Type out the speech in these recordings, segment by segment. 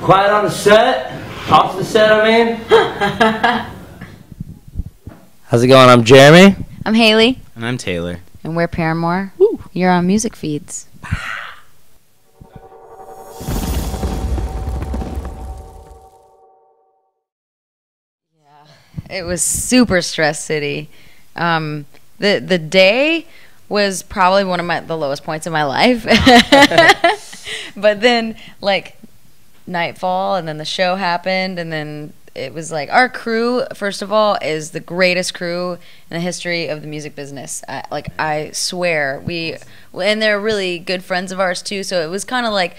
Quiet on the set. Off the set, I mean. How's it going? I'm Jeremy. I'm Haley. And I'm Taylor. And we're Paramore. Woo. You're on Music Feeds. It was super stress city. The day was probably one of the lowest points of my life. But then like nightfall, and then the show happened, and then it was like our crew, first of all, is the greatest crew in the history of the music business. I swear, and they're really good friends of ours too. So it was kind of like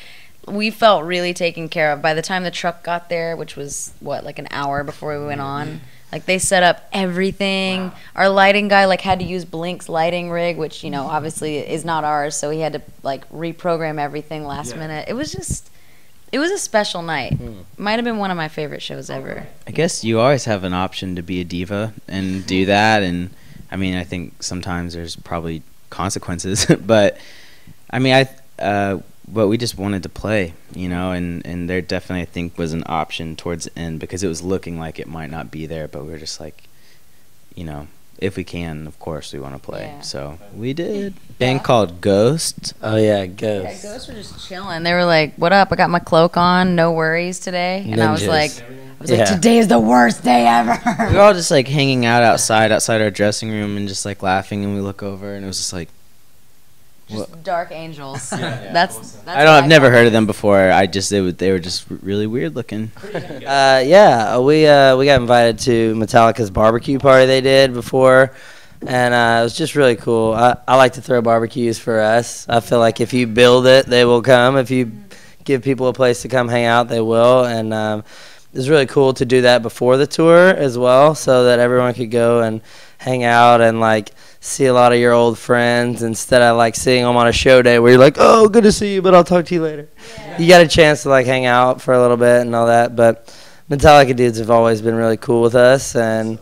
we felt really taken care of. By the time the truck got there, which was like an hour before we went on. Like, they set up everything. Wow. Our lighting guy, had to use Blink's lighting rig, which, obviously is not ours, so he had to, reprogram everything last minute. It was a special night. Might have been one of my favorite shows ever. I guess you always have an option to be a diva and do that, and, I think sometimes there's probably consequences, but, but we just wanted to play, and there definitely, I think, was an option towards the end because it was looking like it might not be there, but we were just like, if we can, of course, we want to play. Yeah. So we did. Band called Ghost. Oh, yeah, Ghost. Yeah, Ghosts were just chilling. They were like, what up? I got my cloak on. No worries today. And I was like, today is the worst day ever. We were all just, hanging out outside our dressing room and just, laughing, and we look over, and it was just like, just dark angels. That's I've never heard of them before. They were just really weird looking. We got invited to Metallica's barbecue party they did before, and it was just really cool. I like to throw barbecues for us. I feel like if you build it, they will come. If you give people a place to come hang out, they will. And it was really cool to do that before the tour as well, so that everyone could go and hang out and see a lot of your old friends instead of seeing them on a show day where you're like, oh, good to see you, but I'll talk to you later. Yeah. You got a chance to hang out for a little bit and all that. But Metallica dudes have always been really cool with us and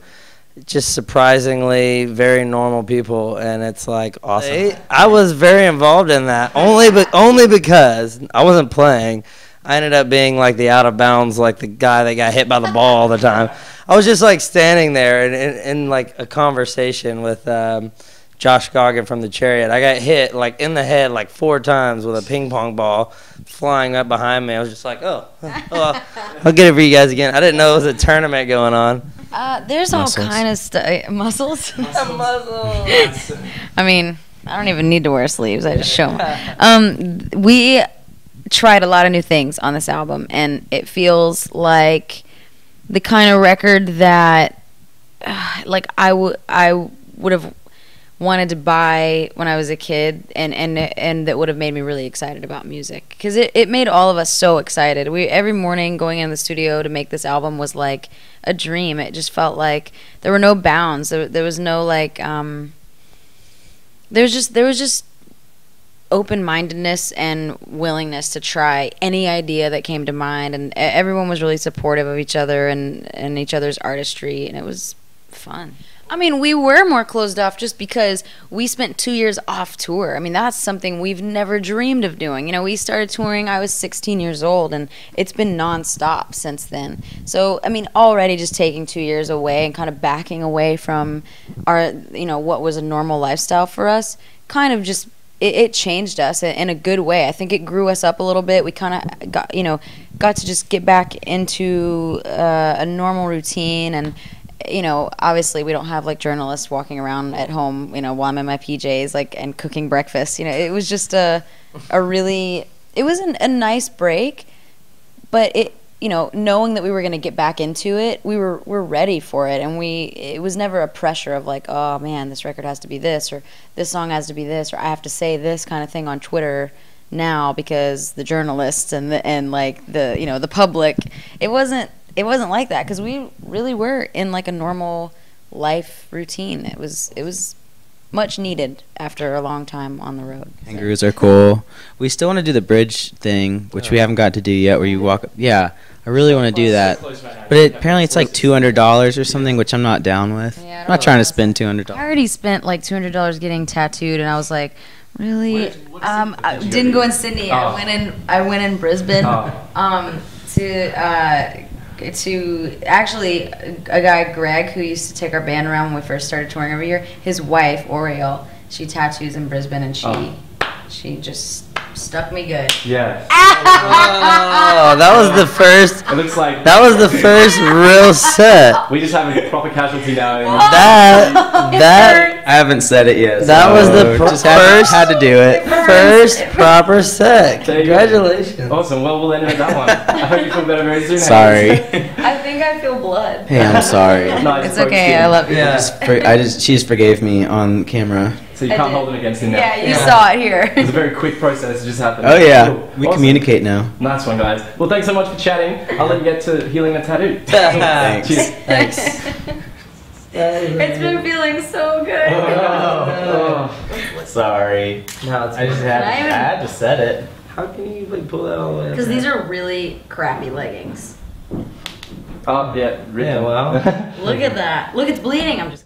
just surprisingly very normal people, and it's awesome. I was very involved in that only because I wasn't playing. I ended up being the out of bounds, the guy that got hit by the ball all the time. I was just standing there in a conversation with Josh Goggin from the Chariot. I got hit in the head 4 times with a ping pong ball flying up behind me. I was just I'll get it for you guys again. I didn't know it was a tournament going on. There's muscles. All kind of stuff. Muscles? Muscles. I don't even need to wear sleeves. I just show them. We tried a lot of new things on this album, and it feels like the kind of record that I would have wanted to buy when I was a kid, and that would have made me really excited about music, because it made all of us so excited. Every morning going in the studio to make this album was like a dream. It just felt like there were no bounds. There was no there was just open-mindedness and willingness to try any idea that came to mind, and everyone was really supportive of each other and each other's artistry, and it was fun. We were more closed off just because we spent 2 years off tour. That's something we've never dreamed of doing. We started touring, I was 16 years old, and it's been nonstop since then. So, already just taking 2 years away and kind of backing away from our, what was a normal lifestyle for us, kind of just it changed us in a good way. I think it grew us up a little bit. We kind of got to just get back into a normal routine, and obviously we don't have journalists walking around at home, while I'm in my PJs, and cooking breakfast. It was just a nice break, but knowing that we were going to get back into it, we're ready for it, and it was never a pressure of oh man, this record has to be this, or this song has to be this, or I have to say this kind of thing on Twitter now because the journalists and the public. It wasn't like that, because we really were in a normal life routine. It was much needed after a long time on the road. Kangaroos are cool. We still want to do the bridge thing, which we haven't got to do yet, where you walk. Yeah, I really want to do that. But apparently it's $200 or something, which I'm not down with. Yeah, I'm not trying to spend $200. I already spent $200 getting tattooed, and I was like, Really? I did you didn't go go to? in Sydney. Oh. I went in Brisbane. Oh. To actually a guy Greg who used to take our band around when we first started touring every year. His wife Oriole, she tattoos in Brisbane, and she just stuck me good. Yeah. Oh, that was the first. It looks like That was the first real set. we just have a proper casualty now. That I haven't said it yet. That so was the just first- had to do it. first proper set. There you go. Congratulations. Awesome. Well, we'll end it at that one. I hope you feel better very soon. Sorry. I think I feel blood. Hey, I'm sorry. No, It's okay. I love you. Yeah. She just forgave me on camera. So you can't hold it against him now. Yeah, you saw it here. It was a very quick process. It just happened. Oh yeah, Cool. we Awesome. communicate now. Nice one, guys. Well, thanks so much for chatting. I'll let you get to healing the tattoo. Thanks. Cheers. Thanks. It's been feeling so good. Sorry. No, it's I just had to set it. How can you like pull that all the way up? Because these are really crappy leggings. Oh, yeah. Yeah, well. Look at that. Look, it's bleeding. I'm just